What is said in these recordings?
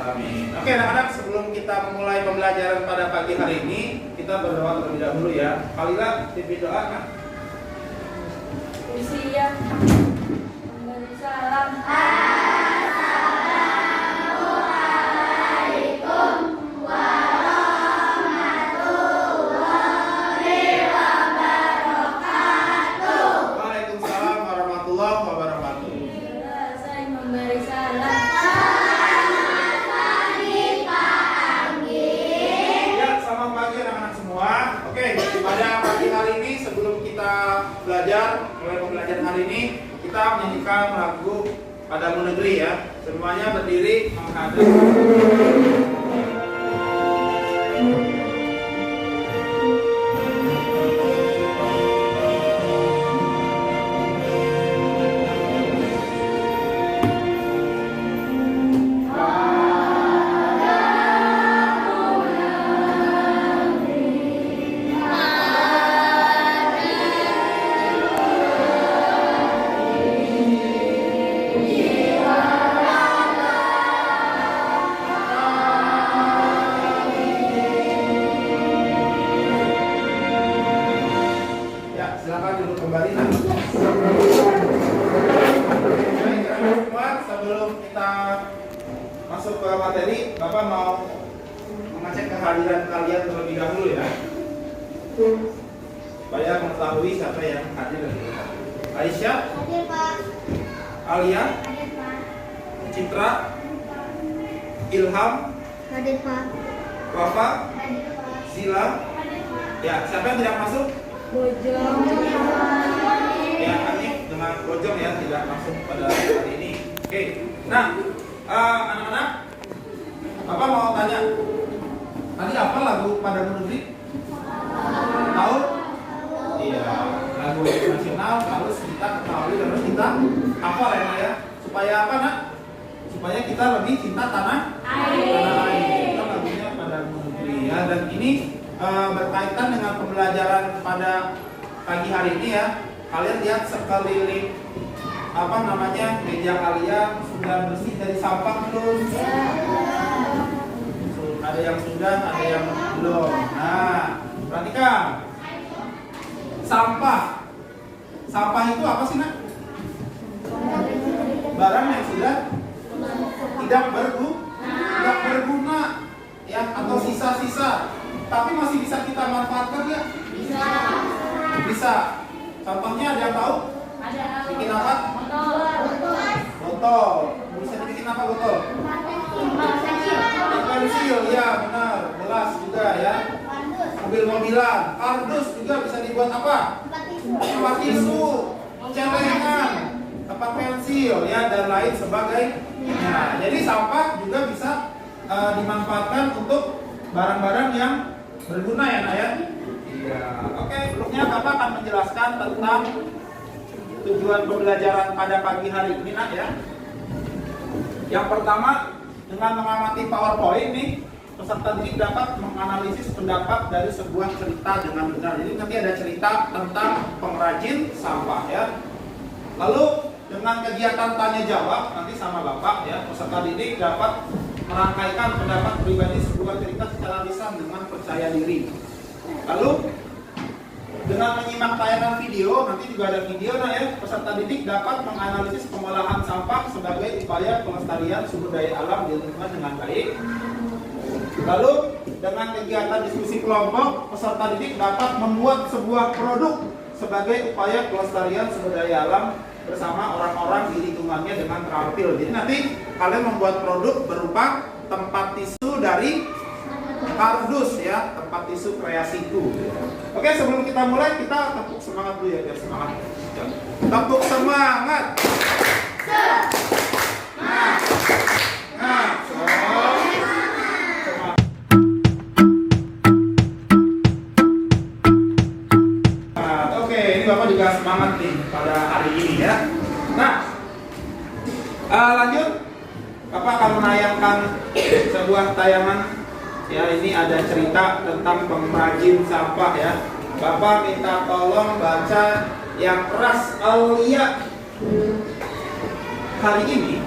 alamin. Oke, anak-anak, sebelum kita memulai pembelajaran pada pagi hari ini, kita berdoa terlebih dahulu ya. Kalilah pimpin doa, kan? Usia memberi salam. Waalaikumsalam warahmatullahi wabarakatuh. Saya memberi salam. Ya, selamat pagi anak-anak semua. Oke, pada pagi hari ini sebelum kita belajar, mulai pembelajaran hari ini, kita menyanyikan lagu Padamu Negeri ya. Semuanya berdiri menghadap. Silakan duduk kembali. Baik, semua, sebelum kita masuk ke materi, Bapak mau mengecek kehadiran kalian terlebih dahulu ya, supaya mengetahui siapa yang hadir dan tidak hadir. Aisyah, Hadir, Pak. Alia, Hadir, Pak. Citra, Ilham, Hadir, Pak. Wafa, Hadir, Pak. Zila. Hadir, Pak. Ya, siapa yang tidak masuk? Bojong. Ya, Hanif dengan Bojong ya, tidak masuk pada hari ini. Oke, nah anak-anak, Bapak mau tanya, tadi apa lagu Padamu Negeri? Tahu? Iya, lagu nasional harus kita ketahui, harus kita hafal ya, supaya apa nak? Supaya kita lebih cinta tanah air. Kita lagunya Padamu Negeri ya, dan ini berkaitan dengan pembelajaran pada pagi hari ini ya. Kalian lihat sekeliling meja kalian sudah bersih dari sampah belum? Ada yang sudah, ada yang belum. Nah, perhatikan. Sampah itu apa sih nak? Barang yang sudah tidak berguna ya, atau sisa-sisa. Tapi masih bisa kita manfaatkan ya? Bisa. Contohnya ada yang tahu? Bikin apa? Botol. Bisa dibikin apa botol? Pensil, ya benar. Gelas juga ya. Mobil-mobilan. Kardus juga bisa dibuat apa? Tempat tisu, celengan, tempat pensil ya, dan lain sebagainya. Jadi sampah juga bisa dimanfaatkan untuk barang-barang yang berguna ya nak ya. Iya. Oke, berikutnya Bapak akan menjelaskan tentang tujuan pembelajaran pada pagi hari ini nak ya. Yang pertama, dengan mengamati PowerPoint nih, peserta didik dapat menganalisis pendapat dari sebuah cerita dengan benar. Jadi nanti ada cerita tentang pengrajin sampah ya. Lalu dengan kegiatan tanya jawab nanti sama Bapak ya, peserta didik dapat merangkaikan pendapat pribadi sebuah cerita secara lisan dengan percaya diri. Lalu dengan menyimak tayangan video, nanti juga ada video nah ya, peserta didik dapat menganalisis pengolahan sampah sebagai upaya pelestarian sumber daya alam di lingkungan dengan baik. Lalu dengan kegiatan diskusi kelompok, peserta didik dapat membuat sebuah produk sebagai upaya pelestarian sumber daya alam bersama orang-orang di lingkungannya dengan terampil. Jadi nanti kalian membuat produk berupa tempat tisu dari kardus ya, tempat tisu kreasiku. Oke, sebelum kita mulai kita tepuk semangat dulu ya, biar semangat. Tepuk semangat. Oke, ini Bapak juga semangat nih pada hari ini ya. Nah, lanjut, Bapak akan menayangkan sebuah tayangan. Ya, ini ada cerita tentang pengrajin sampah ya. Bapak minta tolong baca yang keras. Alia. Hari ini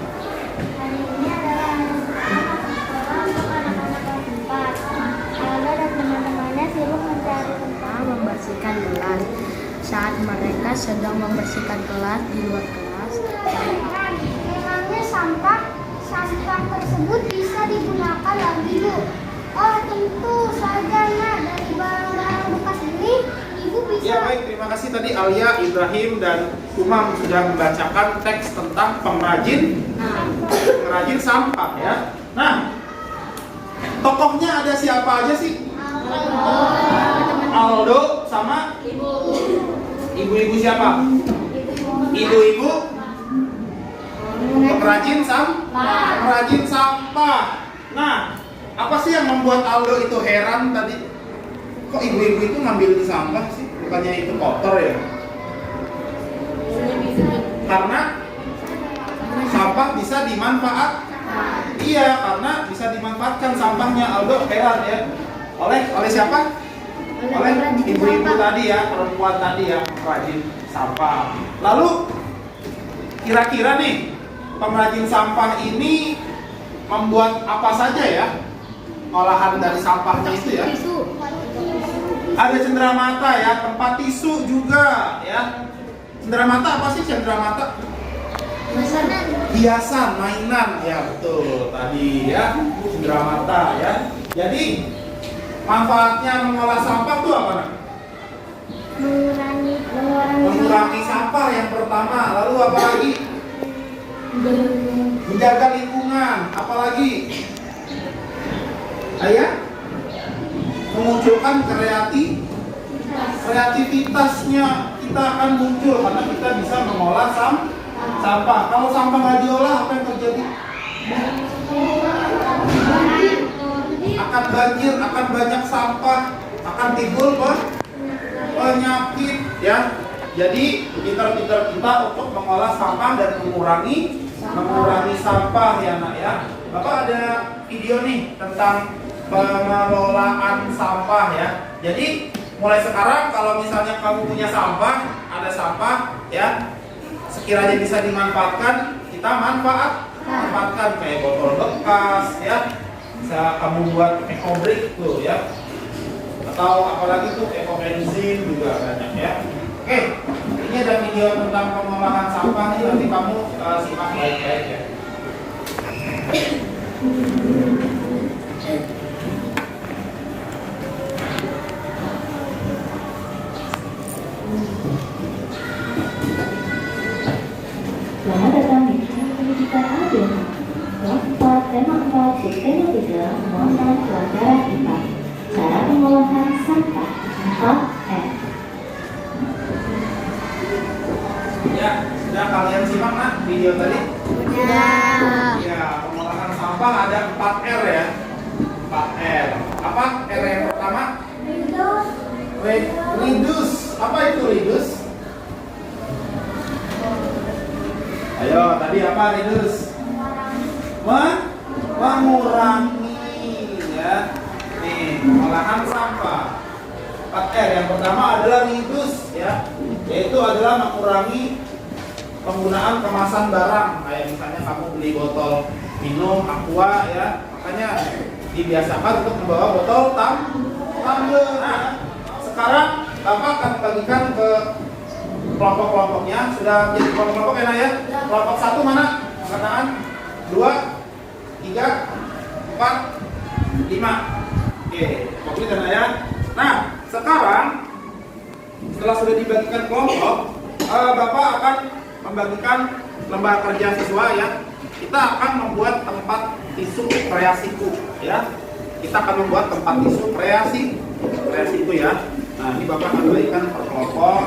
Hari ini adalah kelas sedang membersihkan kelas di luar kelas. Memangnya sampah tersebut bisa digunakan lagi, Bu? Oh, tentu saja, Nak. Dari barang-barang bekas ini, Ibu bisa. Ya baik, terima kasih tadi Alia, Ibrahim, dan Umam sudah membacakan teks tentang pengrajin sampah ya. Nah, tokohnya ada siapa aja sih? Aldo sama ibu-ibu siapa? Ibu-ibu pengrajin sampah. Nah, apa sih yang membuat Aldo itu heran tadi? Kok ibu-ibu itu ngambil di sampah sih? Bukannya itu kotor ya? Karena sampah bisa dimanfaatkan. Iya, karena bisa dimanfaatkan sampahnya. Aldo heran ya. Oleh siapa? Oleh ibu-ibu tadi ya, perempuan tadi yang pengrajin sampah. Lalu kira-kira nih, pengrajin sampah ini membuat apa saja ya? Olahan dari sampahnya itu ya. Ada cenderamata ya, tempat tisu juga ya. Cenderamata apa sih cenderamata? Hiasan, mainan ya, betul tadi ya, cenderamata ya. Jadi manfaatnya mengolah sampah itu apa nak? Mengurangi sampah yang pertama. Lalu apa lagi? Menjaga lingkungan. Apa lagi? Ayah? Memunculkan kreativitasnya kita akan muncul karena kita bisa mengolah sampah. Kalau sampah nggak diolah, apa yang terjadi? Akan banjir, akan banyak sampah, akan timbul penyakit ya. Jadi pintar-pintar kita untuk mengolah sampah dan mengurangi sampah ya nak ya. Bapak ada video nih tentang pengelolaan sampah ya. Jadi mulai sekarang kalau misalnya kamu punya sampah, ada sampah ya, sekiranya bisa dimanfaatkan, kita manfaatkan kayak botol bekas ya. Bisa kamu buat ekobrik tuh ya, atau apalagi tuh ekobenzin juga banyak ya. Oke, ini ada video tentang pengolahan sampah nih, nanti kamu simak baik-baik ya. Selamat datang di Channel Pendidikan Audio. Kelas 4, tema 4, subtema 3, muatan pelajaran IPA. Cara pengolahan sampah. AF. Ya, sudah kalian simak nak video tadi? Ya, pengolahan sampah ada 4R ya. 4R. Apa R yang pertama? Reduce. Apa itu reduce? Ayo, tadi apa reduce? Mengurangi ya. Nih, pengolahan sampah. 4R yang pertama adalah reduce ya. Yaitu adalah mengurangi penggunaan kemasan barang. Kayak misalnya kamu beli botol minum aqua ya, makanya dibiasakan untuk membawa botol tumbler. Nah, sekarang Bapak akan bagikan ke kelompok-kelompoknya. Sudah jadi kelompok-kelompok ya, ya? Kelompok 1 mana? Angkat tangan. 2, 3, 4, 5. Oke, komplit ya. Nah, sekarang setelah sudah dibagikan kelompok, Bapak akan membagikan lembar kerja siswa ya. Kita akan membuat tempat tisu kreasiku ya. Kita akan membuat tempat tisu kreasiku ya. Nah, ini Bapak akan bagikan per kelompok.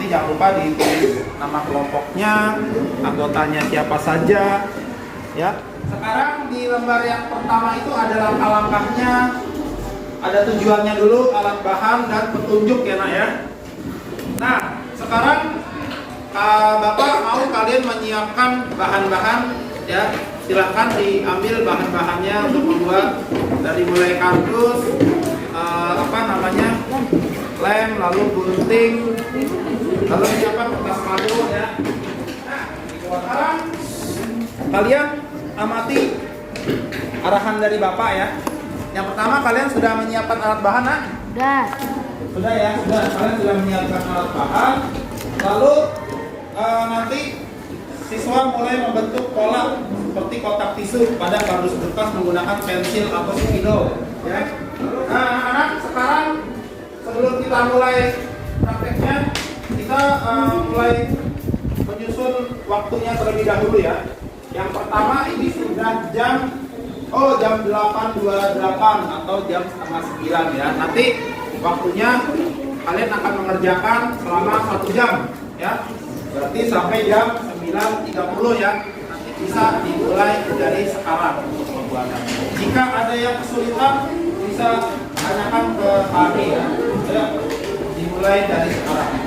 Nanti jangan lupa ditulis nama kelompoknya, anggotanya siapa saja ya. Sekarang di lembar yang pertama itu ada langkah-langkahnya, ada tujuannya dulu, alat bahan dan petunjuk ya nak ya. Nah, sekarang Bapak mau kalian menyiapkan bahan-bahan ya. Silahkan diambil bahan-bahannya untuk membuat dari mulai kardus, lem, lalu gunting, lalu siapkan kertas madu ya. Nah, sekarang kalian amati arahan dari Bapak ya. Yang pertama, kalian sudah menyiapkan alat bahan, nak? Sudah. Sudah ya, sudah. Kalian sudah menyiapkan alat bahan. Lalu nanti siswa mulai membentuk pola seperti kotak tisu pada kardus kertas menggunakan pensil atau spidol. Ya. Nah, anak-anak, sekarang sebelum kita mulai prakteknya, kita mulai menyusun waktunya terlebih dahulu ya. Yang pertama ini sudah jam 8.28 atau jam setengah 9 ya. Nanti waktunya kalian akan mengerjakan selama 1 jam ya. Berarti sampai jam 9.30 ya. Nanti bisa dimulai dari sekarang untuk pembuatan. Jika ada yang kesulitan bisa tanyakan ke kami ya. Ya, dimulai dari sekarang.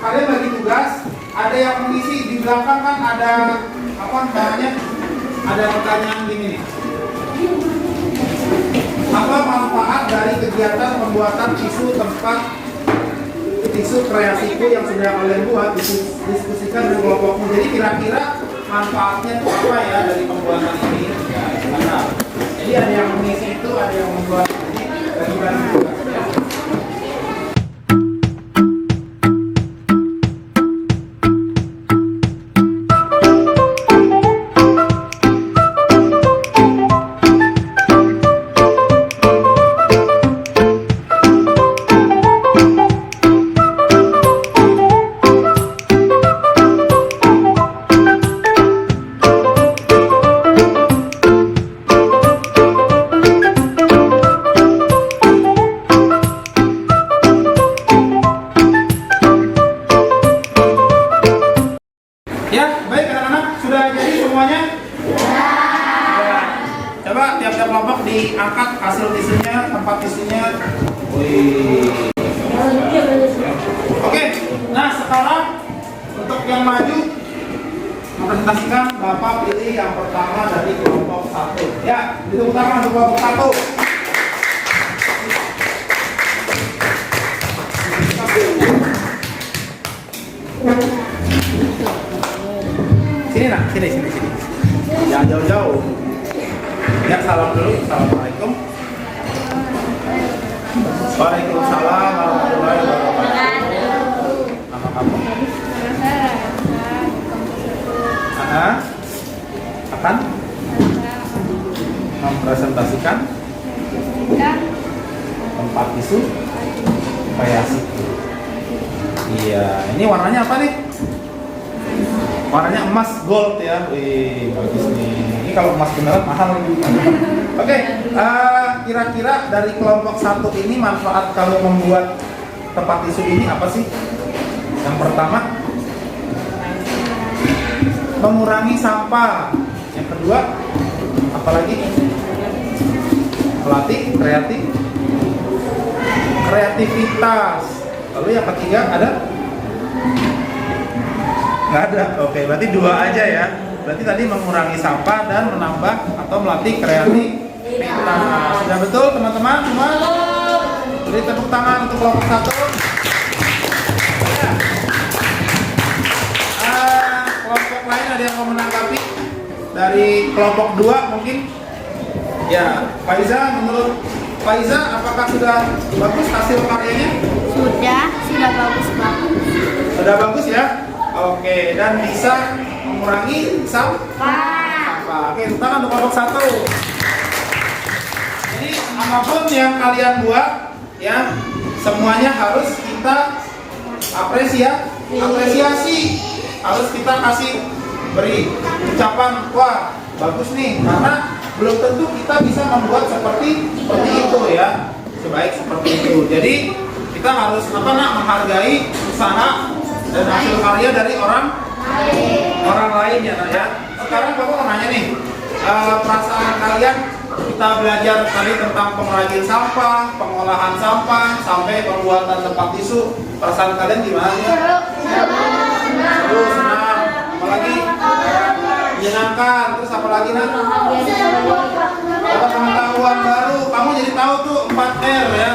Kalian bagi tugas, ada yang mengisi di belakang kan ada apa namanya? Ada pertanyaan gini nih. Apa manfaat dari kegiatan pembuatan tisu tempat tisu kreasiku yang sudah kalian buat diskusikan dengan kelompokmu? Jadi kira-kira manfaatnya itu apa ya dari pembuatan ini? Ya, gimana? Jadi ada yang mengisi itu, ada yang membuat ini, bagi-bagi tugas ya. Ya, baik anak-anak, sudah jadi semuanya? Ya. Coba tiap-tiap kelompok diangkat hasil tisunya, tempat tisunya. Wih. Oke, nah sekarang untuk yang maju mempresentasikan Bapak pilih yang pertama dari kelompok 1. Ya, ditepuk tangan untuk kelompok 1. Sini nak, sini. Jangan jauh-jauh. Ya, salam dulu. Assalamualaikum. Waalaikumsalam warahmatullahi wabarakatuh. Nama kamu? Akan mempresentasikan tempat tisu kreasi. Iya, ini warnanya apa nih? Warnanya emas gold ya. Wih, bagus nih. Ini kalau emas beneran mahal nih. Oke, kira-kira dari kelompok 1 ini manfaat kalau membuat tempat tisu ini apa sih? Yang pertama, mengurangi sampah. Yang kedua, apalagi? Melatih kreativitas. Lalu yang ketiga ada? Nggak ada. Oke, berarti 2 aja ya. Berarti tadi mengurangi sampah dan menambah atau melatih kreativitas. Sudah betul teman-teman semua? Beri tepuk tangan untuk kelompok 1. Ya. Kelompok lain ada yang mau menanggapi? Dari kelompok 2 mungkin? Ya, Faiza, menurut Faiza apakah sudah bagus hasil karyanya? Sudah bagus banget. Sudah bagus ya? Oke, dan bisa mengurangi sampah. Oke, tepuk tangan untuk kelompok 1. Jadi apapun yang kalian buat ya, semuanya harus kita apresiasi. Harus kita beri ucapan, wah bagus nih, karena belum tentu kita bisa membuat seperti itu ya, sebaik seperti itu. Jadi kita harus menghargai usaha dan hasil karya dari orang lain ya, ya. Sekarang Bapak mau nanya nih, perasaan kalian kita belajar tadi tentang pengrajin sampah, pengolahan sampah, sampai pembuatan tempat tisu. Perasaan kalian gimana nih? Seru, senang. Apalagi? Menyenangkan. Terus apa lagi Nat? Dapat pengetahuan baru. Kamu jadi tahu tuh 4R ya.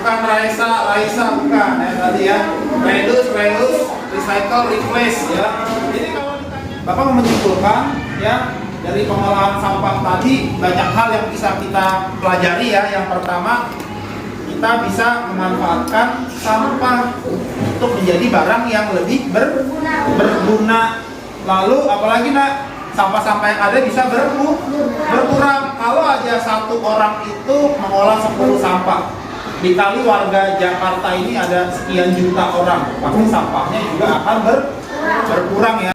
Bukan Raisa, bukan ya tadi ya. Reduce, recycle, replace ya. Jadi kalau ditanya, Bapak mau menyimpulkan ya, dari pengolahan sampah tadi banyak hal yang bisa kita pelajari ya. Yang pertama, kita bisa memanfaatkan sampah untuk menjadi barang yang lebih berguna. Lalu apalagi Nak, sampah-sampah yang ada bisa berkurang. Kalau aja satu orang itu mengolah 10 sampah, dikali warga Jakarta ini ada sekian juta orang, pasti sampahnya juga akan berkurang ya.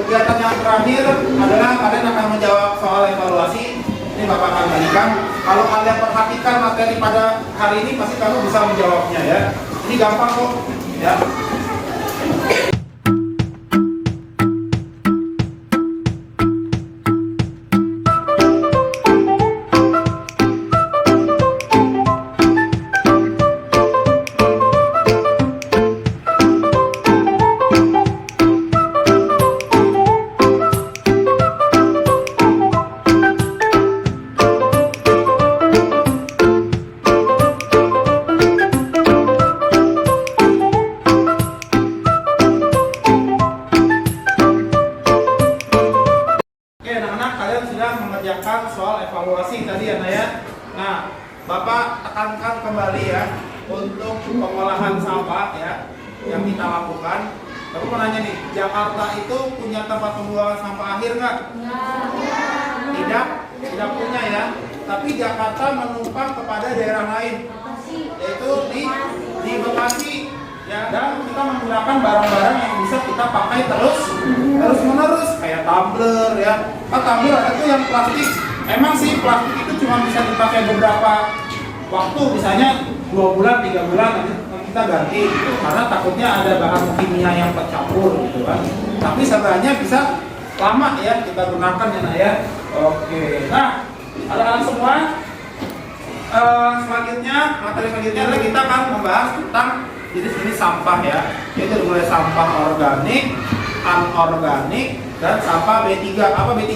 Kegiatan yang terakhir adalah kalian akan menjawab soal evaluasi. Ini Bapak akan berikan. Kalau kalian perhatikan materi pada hari ini, pasti kamu bisa menjawabnya ya. Ini gampang kok ya. Mengerjakan soal evaluasi tadi ya Naya. Nah, Bapak tekankan kembali ya untuk pengolahan sampah ya yang kita lakukan. Bapak mau nanya nih, Jakarta itu punya tempat pembuangan sampah akhir nggak? Tidak punya ya. Tapi Jakarta menumpang kepada daerah lain, yaitu di Bekasi. Ya, dan kita menggunakan barang-barang yang bisa kita pakai terus menerus kayak tumbler ya. Tumbler itu yang plastik. Emang sih plastik itu cuma bisa dipakai beberapa waktu, misalnya 2 bulan, 3 bulan nanti kita ganti gitu. Karena takutnya ada bahan kimia yang tercampur gitu kan. Tapi sebenarnya bisa lama ya kita gunakan ya Nak ya. Oke. Nah, anak-anak semua, materi selanjutnya adalah kita akan membahas tentang jenis-jenis sampah ya, yaitu mulai sampah organik, anorganik, dan sampah B3. Apa B3?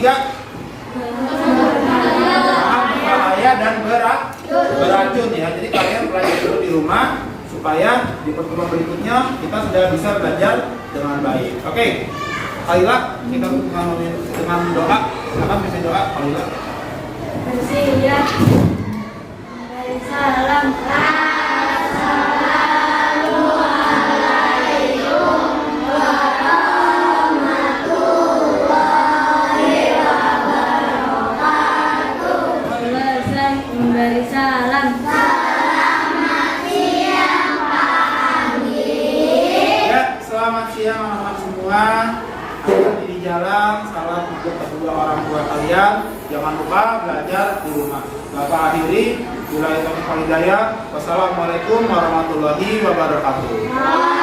Bahaya dan beracun ya. Jadi kalian pelajari dulu di rumah supaya di pertemuan berikutnya kita sudah bisa belajar dengan baik. Oke, Khalila, kita dengan doa. Silakan bisa doa, Khalila. Bersih ya. Salam. Selamat siang anak-anak semua. Hati-hati di jalan, salam untuk kedua orang tua kalian. Jangan lupa belajar di rumah. Bapak akhiri, Wassalamualaikum warahmatullahi wabarakatuh.